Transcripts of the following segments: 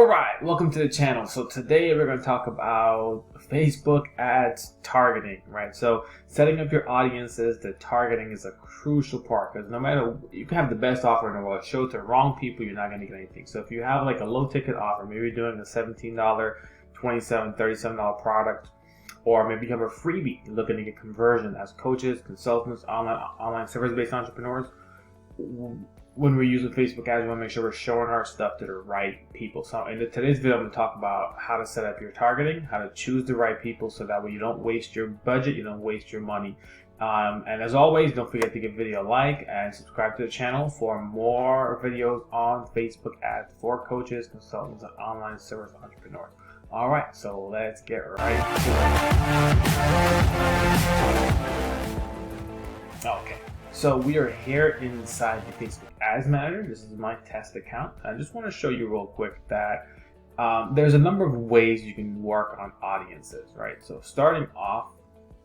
Alright, welcome to the channel. So today we're going to talk about Facebook ads targeting, right? So setting up your audiences, the targeting is a crucial part because no matter, you can have the best offer in the world, show it to the wrong people, you're not going to get anything. So if you have like a low ticket offer, maybe you're doing a $17, $27, $37 product, or maybe you have a freebie, you're looking to get conversion as coaches, consultants, online service-based entrepreneurs. When we're using Facebook ads, we want to make sure we're showing our stuff to the right people. So in today's video, I'm going to talk about how to set up your targeting, how to choose the right people so that way you don't waste your budget, you don't waste your money. And as always, don't forget to give video a like and subscribe to the channel for more videos on Facebook ads for coaches, consultants, and online service entrepreneurs. All right, so let's get right to it. Okay. So we are here inside the Facebook Ads Manager. This is my test account. I just want to show you real quick that there's a number of ways you can work on audiences, right? So starting off,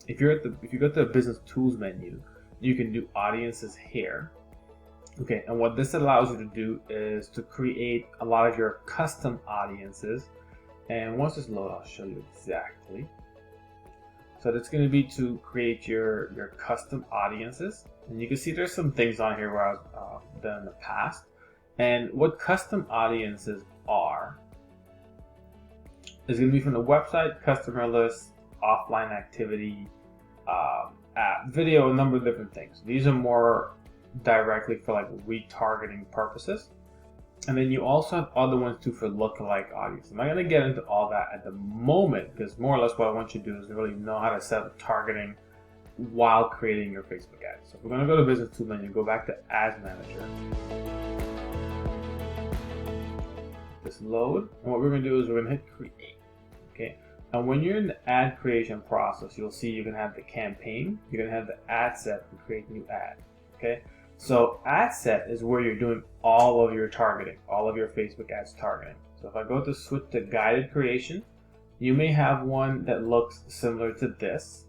if you go to the Business Tools menu, you can do audiences here. Okay, and what this allows you to do is to create a lot of your custom audiences. And once it's loaded, I'll show you exactly. So that's going to be to create your custom audiences. And you can see there's some things on here where I've done in the past. And what custom audiences are is going to be from the website, customer list, offline activity, app, video, a number of different things. These are more directly for like retargeting purposes. And then you also have other ones too for lookalike audience. I'm not going to get into all that at the moment because more or less what I want you to do is really know how to set up targeting while creating your Facebook ads. So we're going to go to Business Tools menu, go back to Ads Manager. Just load, and what we're going to do is we're going to hit Create. Okay, and when you're in the ad creation process, you'll see you're going to have the campaign, you're going to have the ad set to create new ad. Okay, so ad set is where you're doing all of your targeting, all of your Facebook ads targeting. So if I go to switch to guided creation, you may have one that looks similar to this.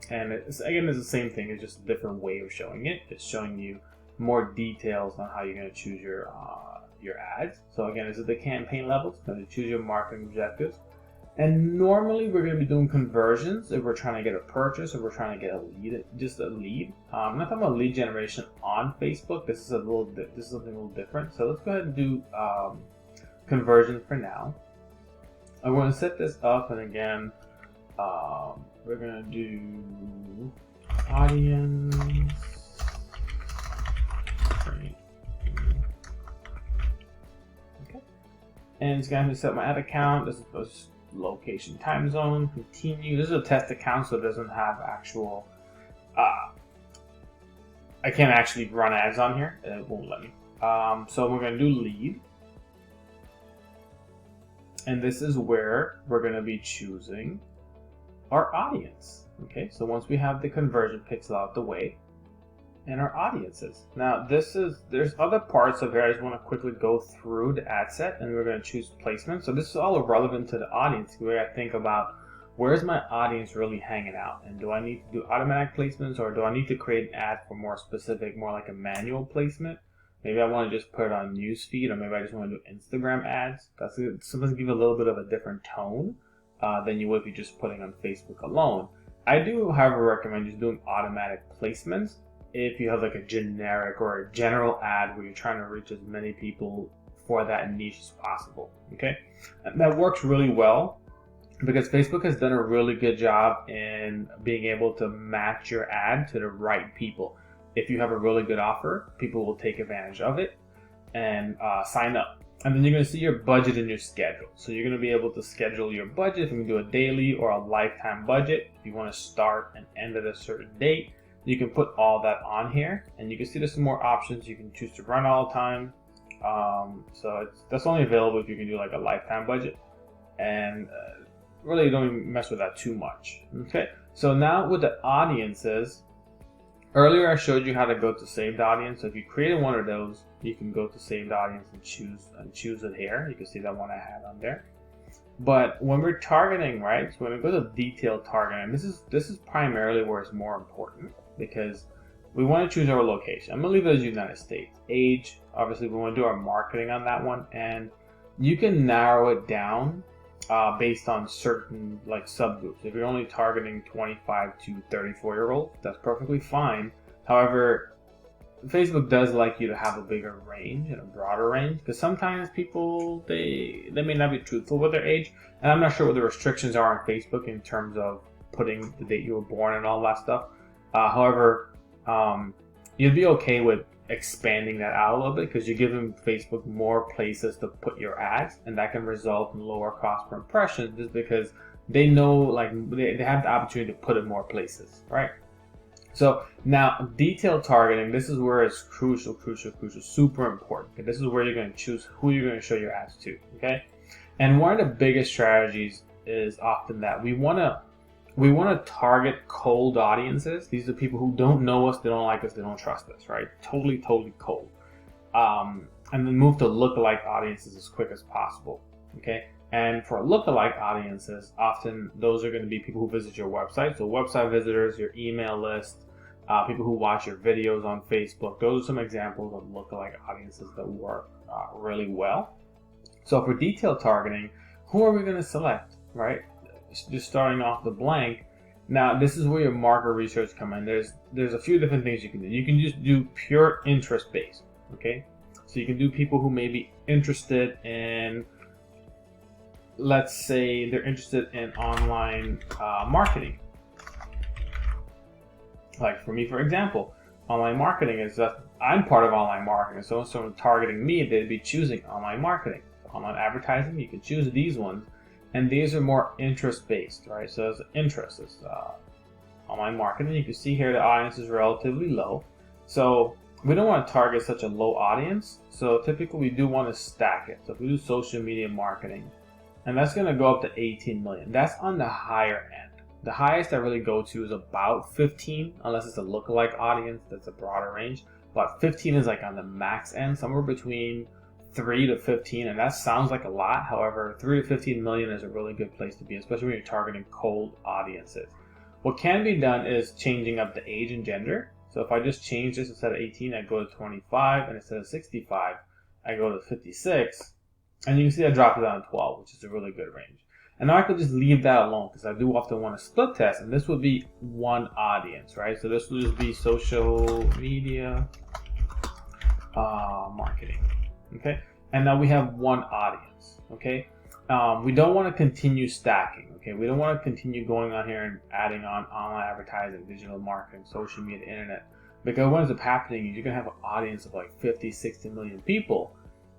And it's the same thing, it's just a different way of showing it. It's showing you more details on how you're going to choose your ads. So again, this is the campaign levels, going to choose your marketing objectives. And normally we're going to be doing conversions if we're trying to get a purchase, or we're trying to get a lead, just a lead. I'm not talking about lead generation on Facebook. This is something a little different. So let's go ahead and do conversion for now. I'm going to set this up, and again, we're going to do audience. Okay. And it's going to set my ad account. This is location, time zone, continue. This is a test account, so it doesn't have actual, I can't actually run ads on here. It won't let me. So we're going to do lead. And this is where we're going to be choosing our audience. Okay, so once we have the conversion pixel out the way and our audiences. Now there's other parts of here. I just want to quickly go through the ad set, and we're going to choose placement. So this is all relevant to the audience, where I think about where's my audience really hanging out, and do I need to do automatic placements, or do I need to create an ad for more specific, more like a manual placement? Maybe I want to just put it on newsfeed, or maybe I just want to do Instagram ads. That's sometimes give a little bit of a different tone than you would if you're just putting on Facebook alone. I do, however, recommend just doing automatic placements if you have like a generic or a general ad where you're trying to reach as many people for that niche as possible. Okay, and that works really well because Facebook has done a really good job in being able to match your ad to the right people. If you have a really good offer, people will take advantage of it and sign up. And then you're going to see your budget and your schedule. So you're going to be able to schedule your budget. If you can do a daily or a lifetime budget, if you want to start and end at a certain date, you can put all that on here. And you can see there's some more options. You can choose to run all the time. That's only available if you can do like a lifetime budget. And really don't even mess with that too much. Okay, so now with the audiences, earlier I showed you how to go to saved audience. So if you created one of those, you can go to saved audience and choose it here. You can see that one I had on there. But when we're targeting, right? So when we go to detailed targeting, this is primarily where it's more important because we want to choose our location. I'm gonna leave it as United States. Age, obviously we want to do our marketing on that one, and you can narrow it down based on certain like subgroups. If you're only targeting 25 to 34-year-olds, that's perfectly fine. However, Facebook does like you to have a bigger range and a broader range, because sometimes people they may not be truthful with their age, and I'm not sure what the restrictions are on Facebook in terms of putting the date you were born and all that stuff. However, you'd be okay with expanding that out a little bit, because you're giving Facebook more places to put your ads, and that can result in lower cost per impression, just because they know, like, they have the opportunity to put it more places, right? So now detailed targeting, this is where it's crucial, super important. Okay? This is where you're going to choose who you're going to show your ads to, okay? And one of the biggest strategies is often that we want to target cold audiences. These are people who don't know us, they don't like us, they don't trust us, right? Totally cold. And then move to lookalike audiences as quick as possible, okay? And for lookalike audiences, often those are going to be people who visit your website. So website visitors, your email list, people who watch your videos on Facebook. Those are some examples of lookalike audiences that work really well. So for detailed targeting, who are we going to select, right? Just starting off the blank. Now, this is where your market research come in. There's a few different things you can do. You can just do pure interest based, okay? So you can do people who may be interested in, let's say they're interested in online marketing. Like for me, for example, online marketing is that I'm part of online marketing. So if someone targeting me, they'd be choosing online marketing. Online advertising, you can choose these ones. And these are more interest-based, right? So as interest is online marketing. You can see here the audience is relatively low. So we don't want to target such a low audience. So typically we do want to stack it. So if we do social media marketing, and that's going to go up to 18 million. That's on the higher end. The highest I really go to is about 15, unless it's a lookalike audience that's a broader range. But 15 is like on the max end, somewhere between 3 to 15, and that sounds like a lot. However, 3 to 15 million is a really good place to be, especially when you're targeting cold audiences. What can be done is changing up the age and gender. So if I just change this, instead of 18, I go to 25, and instead of 65, I go to 56, and you can see I dropped it down to 12, which is a really good range. And now I could just leave that alone, because I do often want to split test, and this would be one audience, right? So this would just be social media marketing, okay? And now we have one audience, okay? We don't want to continue stacking, okay? We don't want to continue going on here and adding on online advertising, digital marketing, social media, internet, because what ends up happening is you're going to have an audience of like 50, 60 million people,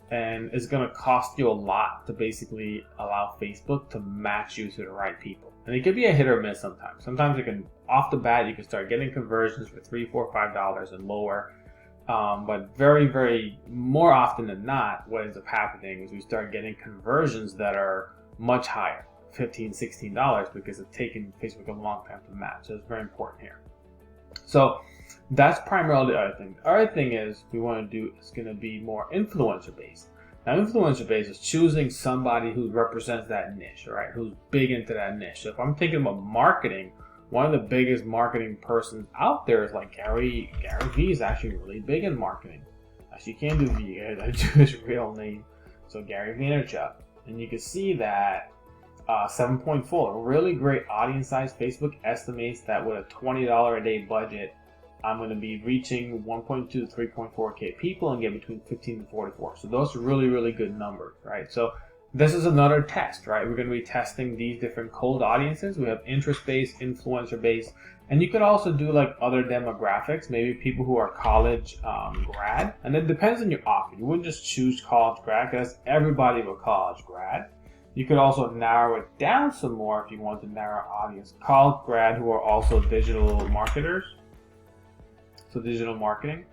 and it's going to cost you a lot to basically allow Facebook to match you to the right people. And it could be a hit or miss sometimes. Sometimes it can, off the bat, you can start getting conversions for $3, $4, $5 and lower. But very more often than not, what ends up happening is we start getting conversions that are much higher, $15, $16, because it's taken Facebook a long time to match. So it's very important here. So that's primarily the other thing. The other thing is we want to do is going to be more influencer based. Now, influencer based is choosing somebody who represents that niche, right? Who's big into that niche. So if I'm thinking about marketing, one of the biggest marketing persons out there is like Gary Vee is actually really big in marketing. Actually, you can't do V, I do his real name. So Gary Vaynerchuk. And you can see that 7.4, a really great audience size. Facebook estimates that with a $20 a day budget, I'm going to be reaching 1.2 to 3.4K people and get between 15 and 44. So those are really good numbers, right? So this is another test, right? We're going to be testing these different cold audiences. We have interest-based, influencer-based, and you could also do like other demographics, maybe people who are college grad. And it depends on your offer. You wouldn't just choose college grad, because everybody with college grad. You could also narrow it down some more if you want to narrow audience. College grad who are also digital marketers. So digital marketing.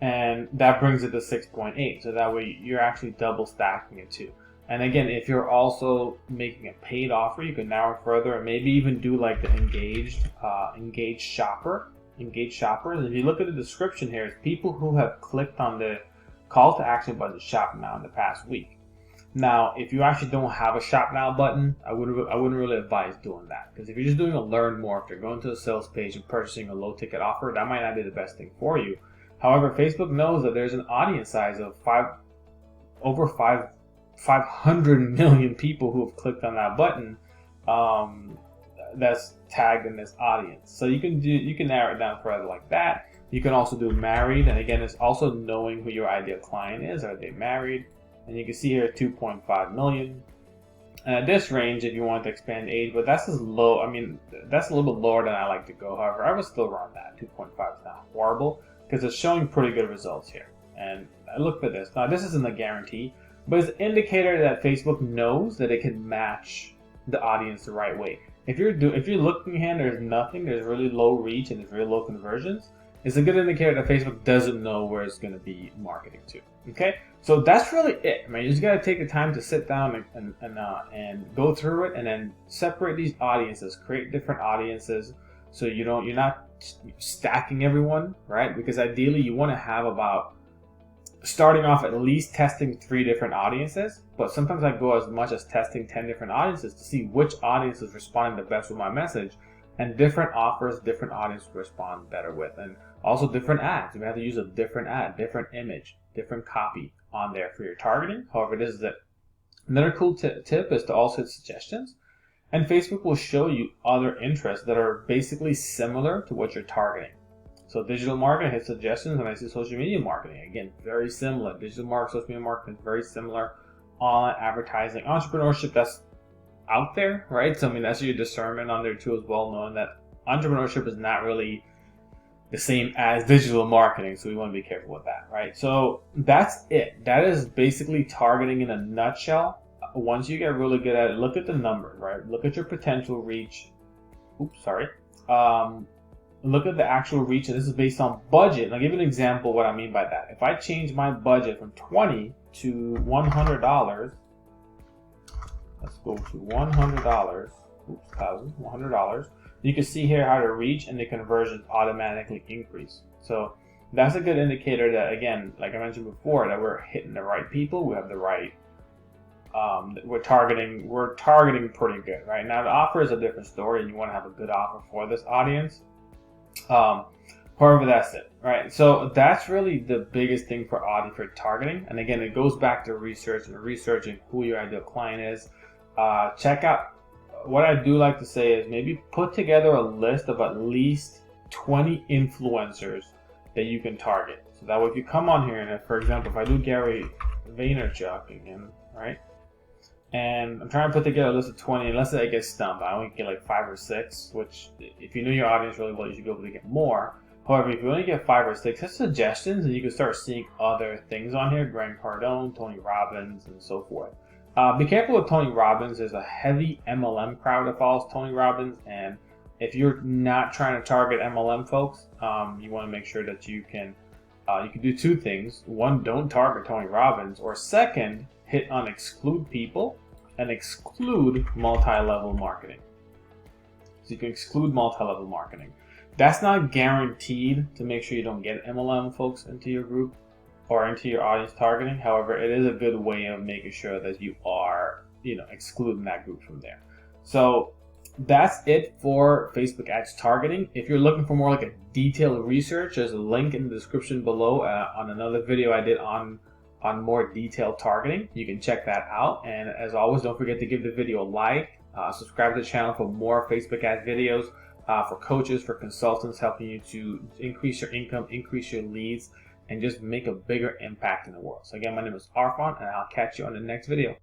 And that brings it to 6.8. So that way you're actually double stacking it too. And again, if you're also making a paid offer, you can narrow it further and maybe even do like the engaged shopper. Engaged shoppers. If you look at the description here, it's people who have clicked on the call to action button to shop now in the past week. Now, if you actually don't have a shop now button, I wouldn't really advise doing that, because if you're just doing a learn more, if you're going to a sales page and purchasing a low ticket offer, that might not be the best thing for you. However, Facebook knows that there's an audience size of over 5 500 million people who have clicked on that button that's tagged in this audience. So you can narrow it down further like that. You can also do married, and again, it's also knowing who your ideal client is. Are they married? And you can see here 2.5 million. And at this range, if you want to expand age, but that's as low. I mean, that's a little bit lower than I like to go. However, I would still run that. 2.5 is not horrible because it's showing pretty good results here. And I look for this. Now, this isn't a guarantee, but it's an indicator that Facebook knows that it can match the audience the right way. If you're looking here and there's nothing, there's really low reach and there's really low conversions, it's a good indicator that Facebook doesn't know where it's going to be marketing to. Okay, so that's really it. I mean, you just got to take the time to sit down and go through it, and then separate these audiences, create different audiences, so you're not stacking everyone, right? Because ideally, you want to have about starting off at least testing 3 different audiences, but sometimes I go as much as testing 10 different audiences to see which audience is responding the best with my message, and different offers, different audiences respond better with, and also different ads. We have to use a different ad, different image, different copy on there for your targeting. However, this is it. Another cool tip is to also hit suggestions, and Facebook will show you other interests that are basically similar to what you're targeting. So digital marketing, hit suggestions, and I see social media marketing. Again, very similar. Digital marketing, social media marketing is very similar. Online advertising, entrepreneurship, that's out there, right? So I mean, that's your discernment on there too as well, knowing that entrepreneurship is not really the same as digital marketing. So we want to be careful with that, right? So that's it. That is basically targeting in a nutshell. Once you get really good at it, look at the numbers, right? Look at your potential reach. Look at the actual reach, and this is based on budget. And I'll give you an example of what I mean by that. If I change my budget from $20 to $100, let's go to $100, $100. You can see here how the reach and the conversions automatically increase. So that's a good indicator that, again, like I mentioned before, that we're hitting the right people. We have the right, we're targeting pretty good, right? Now the offer is a different story, and you want to have a good offer for this audience. However, that's it, right? So that's really the biggest thing for targeting. And again, it goes back to research and researching who your ideal client is. Check out, what I do like to say is maybe put together a list of at least 20 influencers that you can target. So that way, if you come on here, and if, for example, if I do Gary Vaynerchuk again, right? And I'm trying to put together a list of 20, and let's say I get stumped. I only get like 5 or 6, which if you know your audience really well, you should be able to get more. However, if you only get 5 or 6, hit suggestions, and you can start seeing other things on here, Grant Cardone, Tony Robbins, and so forth. Be careful with Tony Robbins. There's a heavy MLM crowd that follows Tony Robbins, and if you're not trying to target MLM folks, you want to make sure that you can do 2 things. One, don't target Tony Robbins, or second, hit on exclude people and exclude multi-level marketing. So you can exclude multi-level marketing. That's not guaranteed to make sure you don't get MLM folks into your group or into your audience targeting. However, it is a good way of making sure that you are, excluding that group from there. So that's it for Facebook ads targeting. If you're looking for more like a detailed research, there's a link in the description below on another video I did on more detailed targeting. You can check that out. And as always, don't forget to give the video a like, subscribe to the channel for more Facebook ad videos for coaches, for consultants, helping you to increase your income, increase your leads, and just make a bigger impact in the world. So again, my name is Arfan, and I'll catch you on the next video.